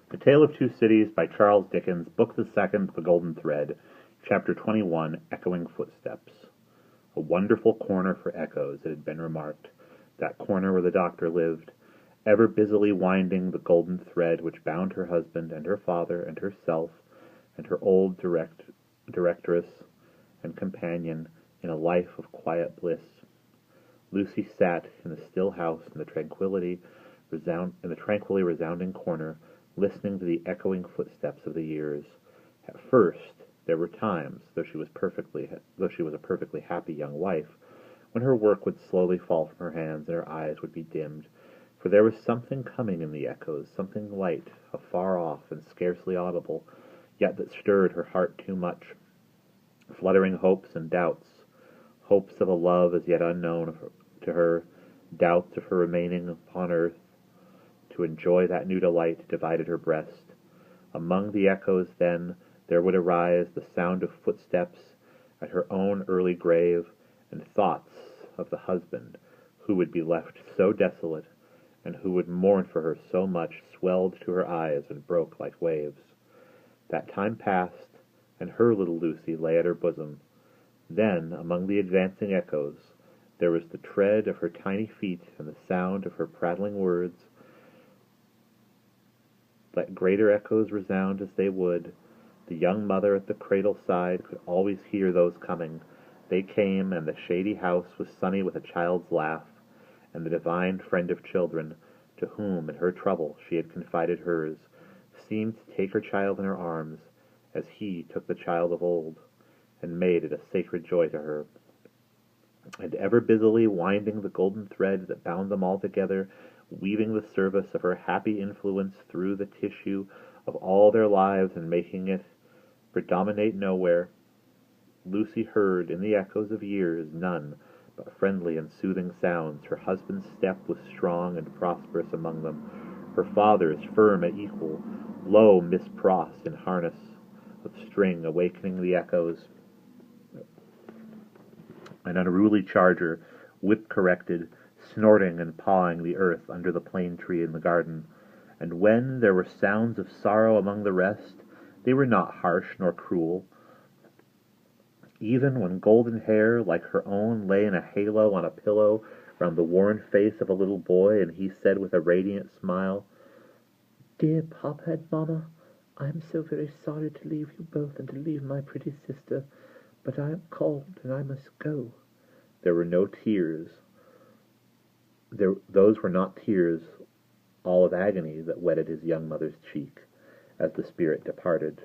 The Tale of Two Cities by Charles Dickens, Book the Second, The Golden Thread, Chapter 21, Echoing Footsteps. A wonderful corner for echoes, it had been remarked, that corner where the doctor lived, ever busily winding the golden thread which bound her husband and her father and herself and her old directress and companion in a life of quiet bliss. Lucy sat in the still house in the tranquilly resounding corner, listening to the echoing footsteps of the years. At first, there were times, though she was a perfectly happy young wife, when her work would slowly fall from her hands and her eyes would be dimmed, for there was something coming in the echoes, something light, afar off and scarcely audible, yet that stirred her heart too much, fluttering hopes and doubts, hopes of a love as yet unknown to her, doubts of her remaining upon earth to enjoy that new delight divided her breast. Among the echoes, then, there would arise the sound of footsteps at her own early grave, and thoughts of the husband who would be left so desolate, and who would mourn for her so much, swelled to her eyes and broke like waves. That time passed, and her little Lucy lay at her bosom. Then, among the advancing echoes, there was the tread of her tiny feet and the sound of her prattling words. Let greater echoes resound as they would, the young mother at the cradle side could always hear those coming. They came, and the shady house was sunny with a child's laugh, and the divine friend of children, to whom in her trouble she had confided hers, seemed to take her child in her arms, as he took the child of old, and made it a sacred joy to her. And ever busily winding the golden thread that bound them all together, weaving the service of her happy influence through the tissue of all their lives and making it predominate nowhere, Lucy heard in the echoes of years none but friendly and soothing sounds. Her husband's step was strong and prosperous among them, her father's firm and equal, low Miss Pross in harness of string awakening the echoes, an unruly charger, whip-corrected, snorting and pawing the earth under the plane tree in the garden. And when there were sounds of sorrow among the rest, they were not harsh nor cruel. Even when golden hair like her own lay in a halo on a pillow round the worn face of a little boy, and he said with a radiant smile, "Dear Papa and Mamma, I am so very sorry to leave you both and to leave my pretty sister, but I am called and I must go." There were no tears. Those were not tears all of agony that wetted his young mother's cheek, as the spirit departed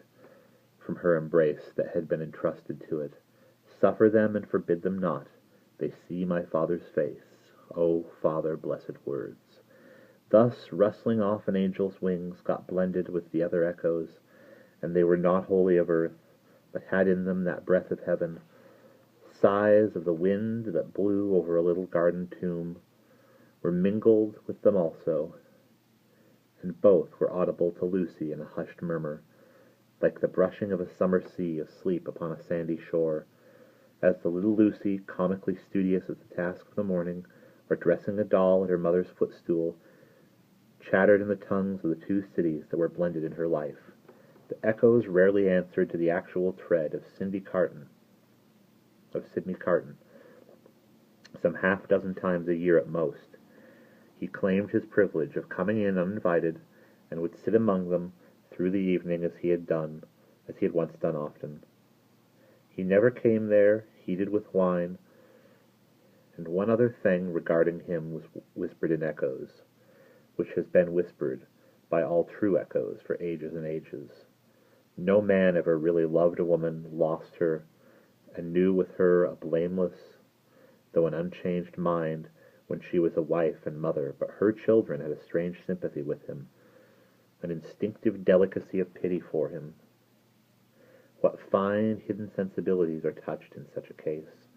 from her embrace that had been entrusted to it. Suffer them and forbid them not. They see my Father's face. O Father, blessed words. Thus, rustling off an angel's wings, got blended with the other echoes, and they were not wholly of earth, but had in them that breath of heaven. Sighs of the wind that blew over a little garden tomb were mingled with them also, and both were audible to Lucy in a hushed murmur, like the brushing of a summer sea asleep upon a sandy shore, as the little Lucy, comically studious at the task of the morning, or dressing a doll at her mother's footstool, chattered in the tongues of the two cities that were blended in her life. The echoes rarely answered to the actual tread of Sidney Carton, some half-dozen times a year at most. He claimed his privilege of coming in uninvited, and would sit among them through the evening as he had once done often. He never came there heated with wine, and one other thing regarding him was whispered in echoes, which has been whispered by all true echoes for ages and ages. No man ever really loved a woman, lost her, and knew with her a blameless, though an unchanged mind, when she was a wife and mother, but her children had a strange sympathy with him, an instinctive delicacy of pity for him. What fine, hidden sensibilities are touched in such a case,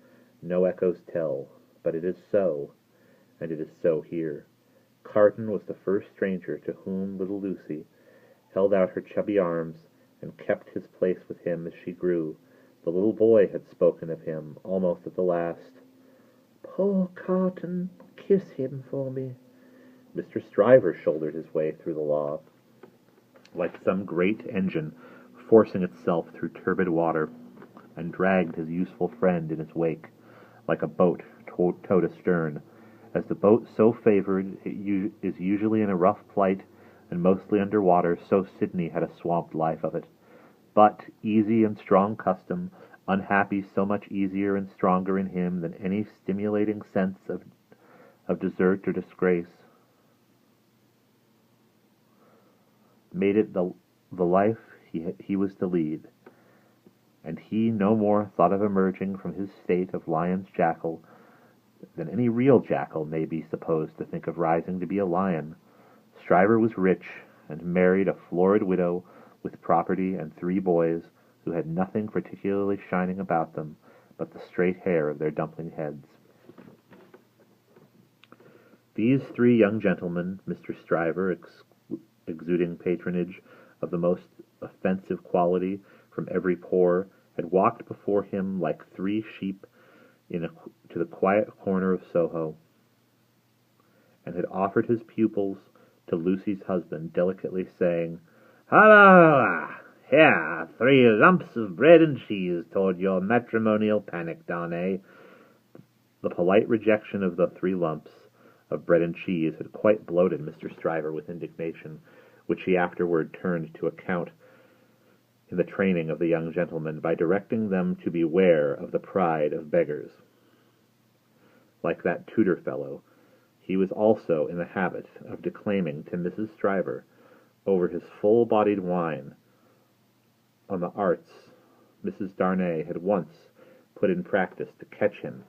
no echoes tell, but it is so, and it is so here. Carton was the first stranger to whom little Lucy held out her chubby arms and kept his place with him as she grew. The little boy had spoken of him, almost at the last. "Poor Carton, kiss him for me." Mr. Stryver shouldered his way through the law. like some great engine forcing itself through turbid water, and dragged his useful friend in its wake, like a boat towed astern. As the boat so favored is usually in a rough plight and mostly under water, so Sidney had a swamped life of it. But easy and strong custom, unhappy so much easier and stronger in him than any stimulating sense of desert or disgrace, made it the life he was to lead, and he no more thought of emerging from his state of lion's jackal than any real jackal may be supposed to think of rising to be a lion. Stryver was rich, and married a florid widow with property and 3 boys, who had nothing particularly shining about them but the straight hair of their dumpling heads. These 3 young gentlemen, Mr. Stryver, exuding patronage of the most offensive quality from every pore, had walked before him like 3 sheep to the quiet corner of Soho, and had offered his pupils to Lucy's husband, delicately saying, "Holla! Here, 3 lumps of bread and cheese toward your matrimonial panic, Darnay." The polite rejection of the 3 lumps of bread and cheese had quite bloated Mr. Stryver with indignation, which he afterward turned to account in the training of the young gentlemen by directing them to beware of the pride of beggars. Like that Tudor fellow, he was also in the habit of declaiming to Mrs. Stryver over his full-bodied wine on the arts Mrs. Darnay had once put in practice to catch him,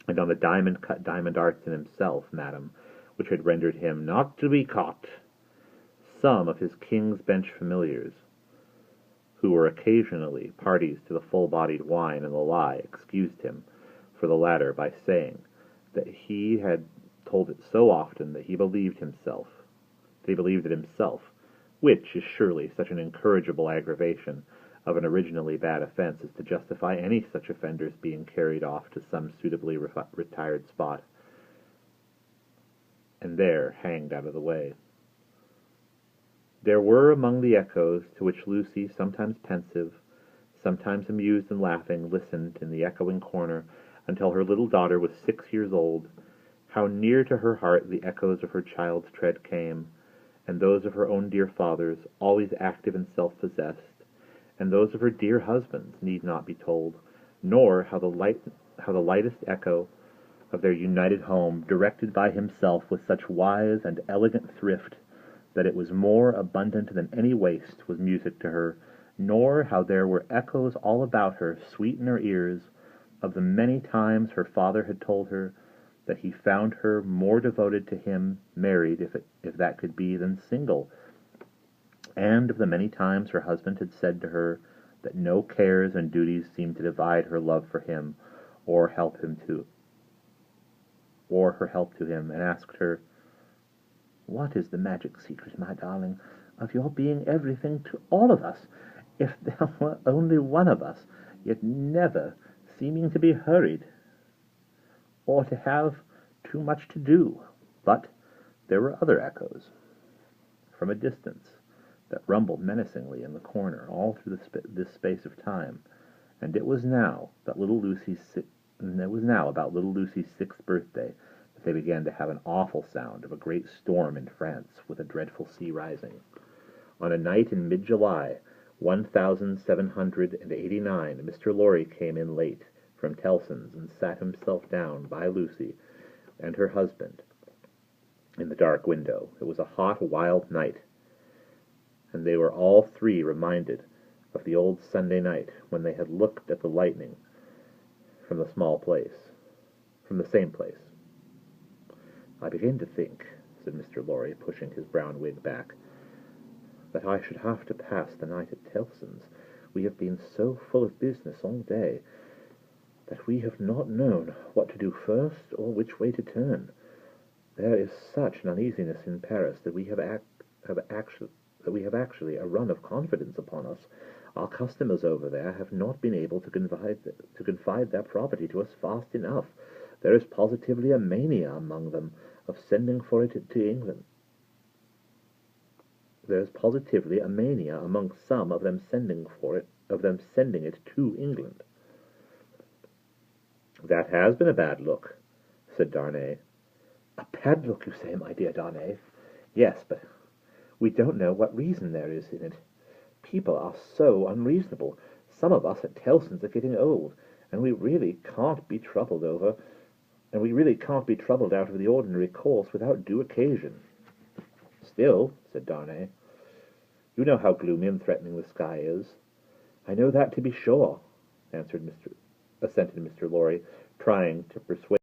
and on the diamond-cut diamond arts in himself, madam, which had rendered him not to be caught. Some of his King's Bench familiars, who were occasionally parties to the full-bodied wine and the lie, excused him for the latter by saying that he had told it so often that he believed it himself, which is surely such an incorrigible aggravation of an originally bad offense as to justify any such offenders being carried off to some suitably retired spot, and there hanged out of the way. There were among the echoes to which Lucy, sometimes pensive, sometimes amused and laughing, listened in the echoing corner until her little daughter was 6 years old, how near to her heart the echoes of her child's tread came, and those of her own dear father's, always active and self-possessed, and those of her dear husband's need not be told, nor how the lightest echo of their united home, directed by himself with such wise and elegant thrift that it was more abundant than any waste, was music to her, nor how there were echoes all about her, sweet in her ears, of the many times her father had told her that he found her more devoted to him married, if that could be, than single, and of the many times her husband had said to her that no cares and duties seemed to divide her love for him, or her help to him, and asked her, "What is the magic secret, my darling, of your being everything to all of us, if there were only one of us, yet never seeming to be hurried, or to have too much to do?" But there were other echoes, from a distance, that rumbled menacingly in the corner all through this space of time, and it was now about little Lucy's 6th birthday that they began to have an awful sound of a great storm in France, with a dreadful sea rising. On a night in mid-July, 1789, Mr. Lorry came in late from Tellson's and sat himself down by Lucy and her husband in the dark window. It was a hot, wild night, and they were all 3 reminded of the old Sunday night when they had looked at the lightning from the same place. "I begin to think," said Mr. Lorry, pushing his brown wig back, "that I should have to pass the night at Tellson's. We have been so full of business all day that we have not known what to do first or which way to turn. There is such an uneasiness in Paris that we have actually a run of confidence upon us. Our customers over there have not been able to confide their property to us fast enough. There is positively a mania among them of sending for it to England. There's positively a mania among some of them sending it to England." "That has been a bad look," said Darnay. "A bad look, you say, my dear Darnay? Yes, but we don't know what reason there is in it. People are so unreasonable. Some of us at Tellson's are getting old, and we really can't be troubled out of the ordinary course without due occasion." "Still," said Darnay, "you know how gloomy and threatening the sky is." "I know that, to be sure," assented Mr. Lorry, trying to persuade